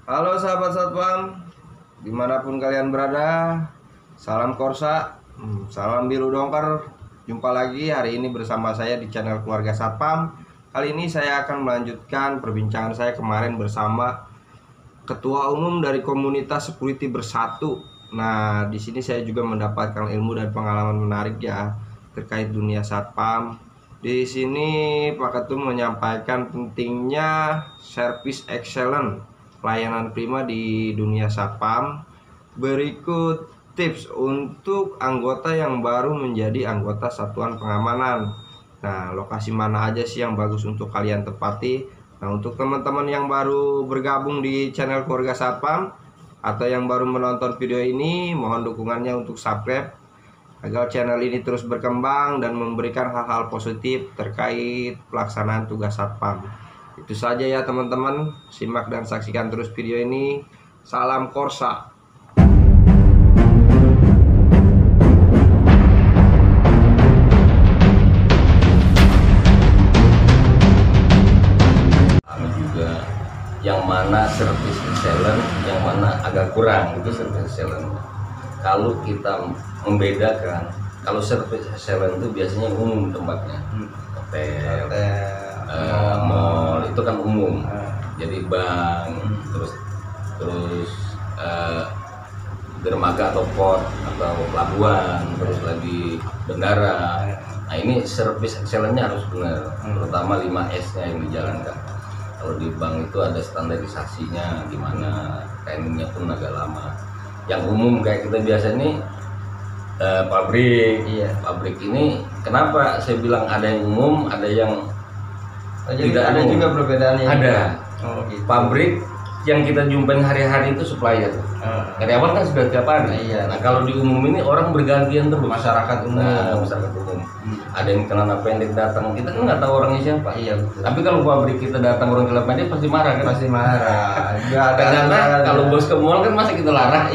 Halo sahabat Satpam, dimanapun kalian berada, salam Korsa, salam biru dongker. Jumpa lagi hari ini bersama saya di channel Keluarga Satpam. Kali ini saya akan melanjutkan perbincangan saya kemarin bersama Ketua Umum dari Komunitas Security Bersatu. Nah, di sini saya juga mendapatkan ilmu dan pengalaman menarik ya terkait dunia Satpam. Di sini Pak Ketum menyampaikan pentingnya service excellent, pelayanan prima di dunia Satpam. Berikut tips untuk anggota yang baru menjadi anggota satuan pengamanan. Nah, lokasi mana aja sih yang bagus untuk kalian tepati? Nah, untuk teman-teman yang baru bergabung di channel Keluarga Satpam atau yang baru menonton video ini, mohon dukungannya untuk subscribe agar channel ini terus berkembang dan memberikan hal-hal positif terkait pelaksanaan tugas Satpam. Itu saja ya teman-teman, simak dan saksikan terus video ini. Salam Korsa. Kami juga yang mana service excellent, yang mana agak kurang, itu service excellent. Kalau kita membedakan, kalau service excellent itu biasanya umum tempatnya, hotel, mall itu kan umum, jadi bank, terus dermaga atau port atau pelabuhan, terus lagi bandara. Nah, ini service excellentnya harus benar, terutama 5S-nya yang dijalankan. Kalau di bank itu ada standarisasinya, gimana trainingnya pun agak lama. Yang umum kayak kita biasa ini pabrik, pabrik ini kenapa saya bilang ada yang umum, ada yang tidak ada umum. juga perbedaannya. Ada. Gitu. Pabrik yang kita jumpain hari-hari itu supplier. Karyawan kan sudah tiap hari. Nah, kalau di umum ini orang bergantian terus. Masyarakat umum. Nah, masyarakat umum. Ada yang celana pendek datang, kita kan nggak tahu orangnya siapa. Betul. Tapi kalau pabrik kita datang orang celana pendek pasti marah kan? Pasti marah. Karena kalau bos ke mall kan masa kita larang.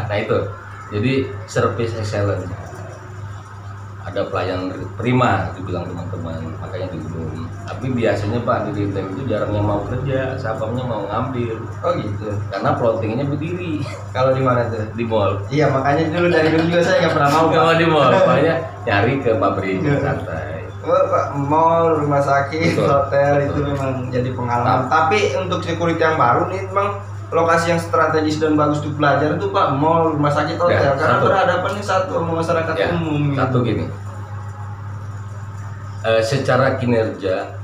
Nah itu. Jadi service excellent. Ada pelayanan prima dibilang teman-teman, makanya diumum. Tapi biasanya Pak di retail itu jarang yang mau kerja, satpamnya mau ngambil. Oh gitu. Karena plottingnya berdiri. Kalau di mana tuh? Di mall. Iya, makanya dari dulu juga saya nggak pernah mau. Nggak mau di mall, makanya nyari ke pabrik santai. Pak, mall, rumah sakit, Betul. hotel. Betul. Itu memang jadi pengalaman. Tapi untuk security yang baru nih memang lokasi yang strategis dan bagus untuk belajar itu Pak, mall, rumah sakit, hotel. Ya, karena satu. berhadapan nih satu sama masyarakat Ya, umum. satu gini. Secara kinerja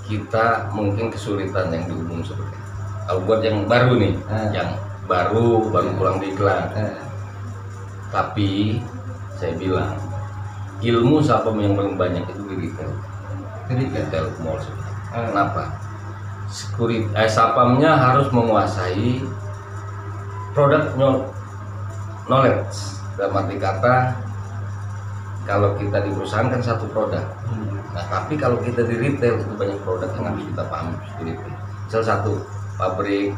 kita mungkin kesulitan yang di umum seperti itu. Kalau buat yang baru nih, yang baru pulang di iklan. Tapi saya bilang ilmu satpam yang paling banyak itu di retail. Retail mall. Kenapa? Satpamnya harus menguasai produk knowledge. Dalam arti kata, kalau kita di perusahaan kan satu produk. Nah, tapi kalau kita di retail itu banyak produk yang harus kita pahami seperti itu. Salah satu pabrik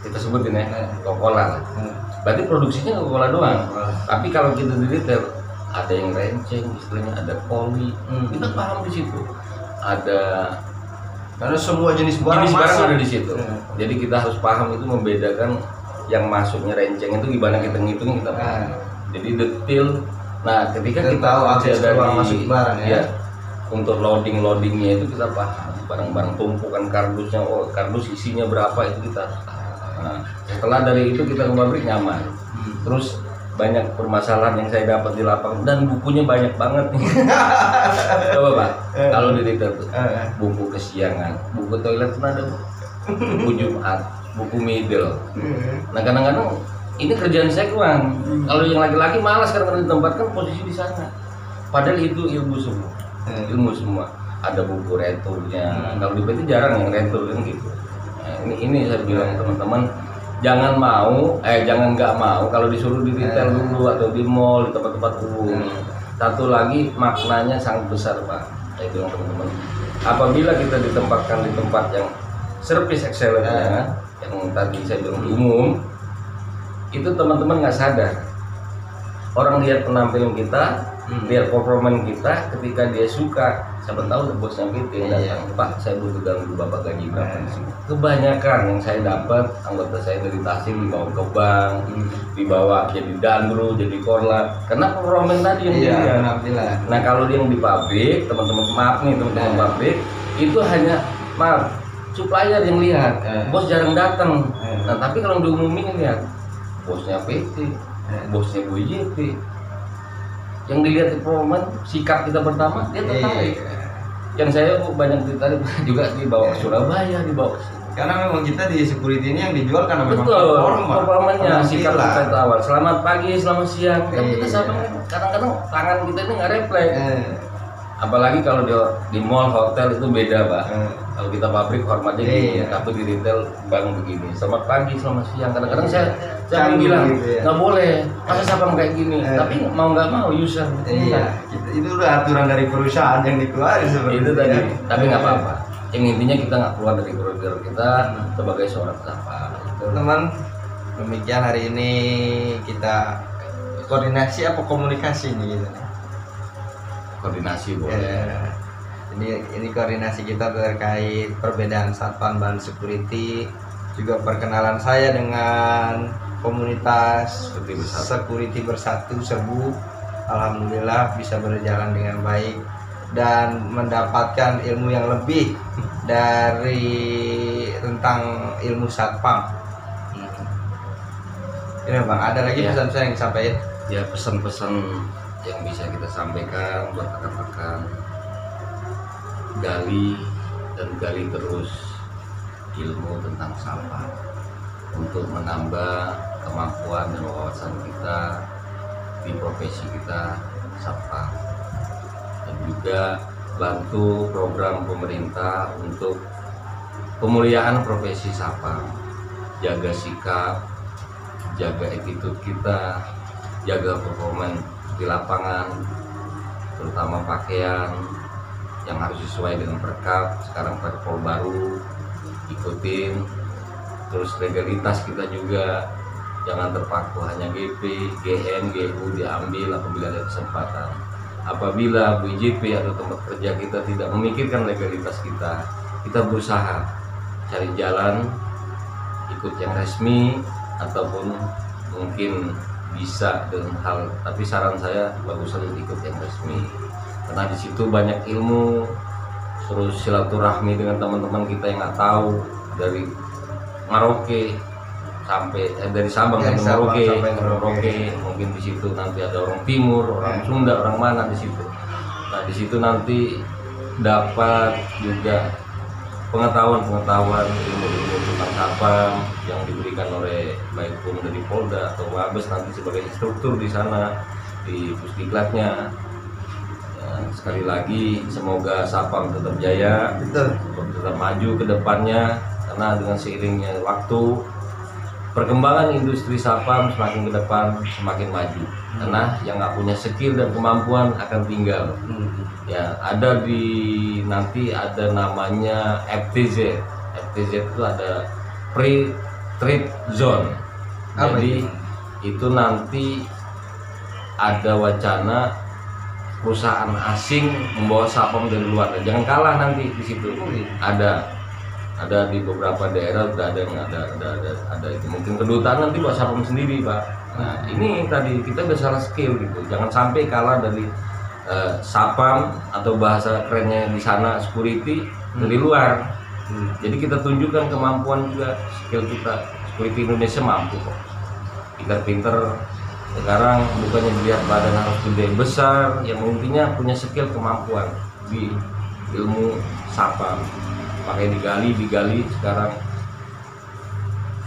kita sebutin ya, Coca-Cola. Berarti produksinya Coca-Cola doang. Tapi kalau kita di retail ada yang renceng, istilahnya ada poli. Kita paham di situ. Ada Karena semua jenis barang ada di situ. Jadi kita harus paham itu membedakan yang masuknya renceng itu gimana kita ngitungnya kita paham. Jadi detail. Nah, ketika kita tahu akses dari keluar masuk barang ya. Untuk loadingnya itu kita paham. Barang-barang tumpukan kardusnya, kardus isinya berapa itu kita. Nah, setelah dari itu kita ke pabrik nyaman. Terus banyak permasalahan yang saya dapat di lapangan dan bukunya banyak banget nih. Coba Pak, kalau di retail tuh buku kesiangan, buku toilet pun ada, buku Jumat, buku middle. Nah, kadang-kadang ini kerjaan saya kurang. Kalau yang laki-laki malas karena ditempatkan posisi di sana. Padahal itu ilmu semua. Ada buku retulnya. Kalau di PT jarang yang retul kan gitu. Nah, ini saya bilang teman-teman, jangan nggak mau kalau disuruh di retail dulu atau di mall, di tempat-tempat umum. Satu lagi maknanya sangat besar Pak. Saya bilang teman-teman, apabila kita ditempatkan di tempat yang service excellent yang tadi saya bilang umum, itu teman-teman nggak sadar. Orang lihat penampilan kita, lihat performa kita, ketika dia suka siapa tahu bosnya PT yang Iya. datang, Pak saya butuh ganggu bapak gaji berapa di sini. Kebanyakan yang saya dapat anggota saya dari Tasik dibawa ke bank, dibawa jadi dandru, jadi korlat, karena performan tadi yang Iya, dilihat. penampilan. Nah kalau dia yang di pabrik, teman-teman maaf nih teman-teman pabrik, itu hanya maaf supplier yang lihat, bos jarang datang. Nah tapi kalau diumumin lihat, bosnya PT, bosnya BJP, yang dilihat performan, sikap kita pertama dia tertarik. Yang saya banyak ditarik juga dibawa ke Surabaya, dibawa ke sini. Karena memang kita di security ini yang dijual karena memang Betul, performa. performanya, sikap Penampilan. kita itu awal. Selamat pagi, selamat siang. Kan kita Iya. sama kadang-kadang tangan kita ini nggak refleks. Eh, Apalagi kalau di mall, hotel itu beda, Pak. eh. Kalau kita pabrik hormatnya gini, Iya. tapi di retail bang begini. Selamat pagi, selamat siang. Kadang-kadang saya Canggung bilang gitu ya. nggak boleh, masa sapam kayak gini. Tapi mau nggak mau user. Iya, itu udah aturan dari perusahaan yang dikeluarin seperti Itu tadi. ya. Tapi nggak apa-apa. Yang intinya kita nggak keluar dari koridor kita sebagai seorang sapam. Teman, demikian hari ini kita koordinasi apa komunikasi nih gitu. Koordinasi boleh. Ya. Ini koordinasi kita terkait perbedaan satpam dan security, juga perkenalan saya dengan komunitas security bersatu Serbu. Alhamdulillah bisa berjalan dengan baik dan mendapatkan ilmu yang lebih dari tentang ilmu satpam. Ini bang, ada lagi Ya. pesan saya yang disampaikan? Ya pesan-pesan yang bisa kita sampaikan buat rekan-rekan, gali dan gali terus ilmu tentang sapam untuk menambah kemampuan dan wawasan kita di profesi kita sapam, dan juga bantu program pemerintah untuk pemuliaan profesi sapam, jaga sikap, jaga attitude kita, jaga performa di lapangan, terutama pakaian yang harus sesuai dengan perkap. Sekarang perpol baru ikutin, terus legalitas kita juga jangan terpaku hanya GP, GN, GU diambil apabila ada kesempatan. Apabila BJP atau tempat kerja kita tidak memikirkan legalitas kita berusaha cari jalan ikut yang resmi ataupun mungkin bisa dengan hal, tapi saran saya bagusan ikut yang resmi karena di situ banyak ilmu, terus silaturahmi dengan teman-teman kita yang nggak tahu dari Merauke sampai dari Sabang Dari sampai Sabang sampai Merauke. Merauke, mungkin di situ nanti ada orang Timur, orang Sunda, orang mana di situ. Nah di situ nanti dapat juga pengetahuan ilmu tentang sapam yang diberikan oleh baik pun dari Polda atau Mabes nanti sebagai instruktur di sana di Pusdiklatnya. Ya, sekali lagi semoga sapam tetap jaya, Betul. tetap maju ke depannya, karena dengan seiringnya waktu perkembangan industri sapam semakin ke depan semakin maju, karena yang nggak punya skill dan kemampuan akan tinggal. Ya ada nanti ada namanya FTZ. FTZ itu ada pre-trade zone. Apa Jadi itu nanti ada wacana perusahaan asing membawa sapam dari luar. Jangan kalah nanti di situ. Ada di beberapa daerah udah ada itu. Mungkin kedutaan nanti buat sapam sendiri, Pak. Nah ini tadi kita udah salah skill gitu. Jangan sampai kalah dari sapam atau bahasa kerennya di sana security dari luar. Jadi kita tunjukkan kemampuan juga, skill kita. Security Indonesia mampu kok. Pinter-pinter sekarang bukannya dilihat badan harus gede besar, yang intinya punya skill kemampuan di ilmu sapam. Pakai digali sekarang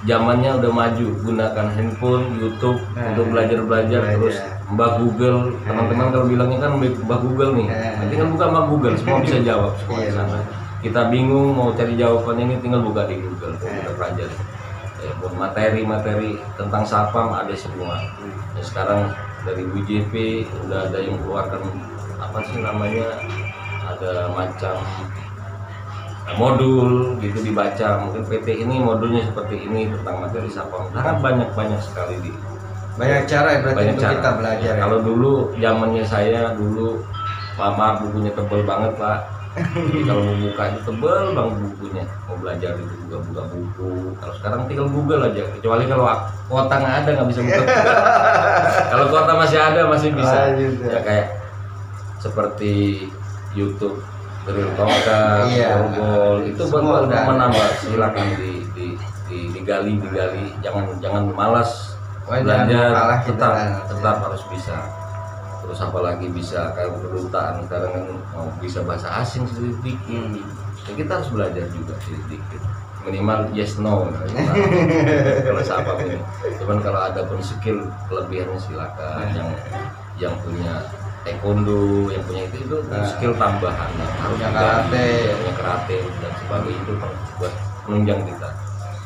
zamannya udah maju, gunakan handphone, YouTube untuk belajar terus Mbak Google. Teman-teman kalau bilangnya kan Mbak Google nih, tinggal buka Mbak Google, semua bisa jawab semua di sana. Kita bingung mau cari jawabannya ini, tinggal buka di Google, kita pelajari. Materi-materi tentang sapam ada semua. Ya, sekarang dari BJP udah ada yang keluarkan apa sih namanya, ada macam modul gitu dibaca. Mungkin PT ini modulnya seperti ini tentang materi sapam. Sangat banyak sekali Banyak cara ya berarti banyak untuk cara. kita belajar. Kalau dulu zamannya saya dulu maaf bukunya tebel banget Pak. Jadi kalau mau buka itu tebel banget bukunya. Mau belajar itu juga buka buku. Kalau sekarang tinggal Google aja. Kecuali kalau kuota nggak ada nggak bisa buka. Kalau kuota masih ada masih bisa. Ya kayak seperti YouTube, Drill Talker, Google itu buat menambah. Silakan digali, jangan malas belajar, tetap harus bisa. Terus apalagi bisa kayak kedutaan sekarang kan bisa bahasa asing sedikit. Ya, kita harus belajar juga sedikit. Minimal yes no. Kalau siapa pun. Cuman kalau ada pun skill kelebihannya silakan. Yang punya taekwondo, yang punya itu skill tambahan. Harus karate dan sebagainya itu buat menunjang kita.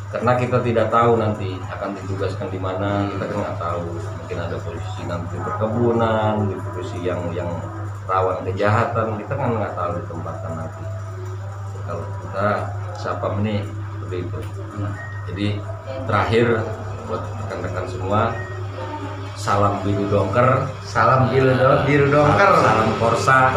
Karena kita tidak tahu nanti akan ditugaskan di mana, kita kan nggak tahu. Mungkin ada posisi nanti perkebunan, di posisi yang rawan kejahatan, kita kan nggak tahu ditempatkan nanti. Kalau kita siapa ini seperti itu. Jadi terakhir buat rekan-rekan semua, salam biru dongker, biru dongker, salam korsa,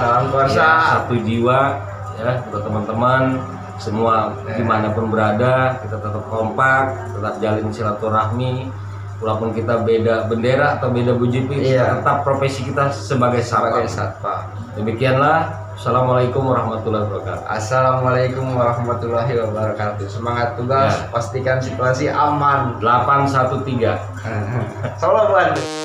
ya, satu jiwa ya buat teman-teman. Semua dimanapun berada kita tetap kompak, tetap jalin silaturahmi, walaupun kita beda bendera atau beda bujipi, tetap profesi kita sebagai satpam. Demikianlah. Assalamualaikum warahmatullahi wabarakatuh. Assalamualaikum warahmatullahi wabarakatuh. Semangat tugas, pastikan situasi aman. 813. Salam.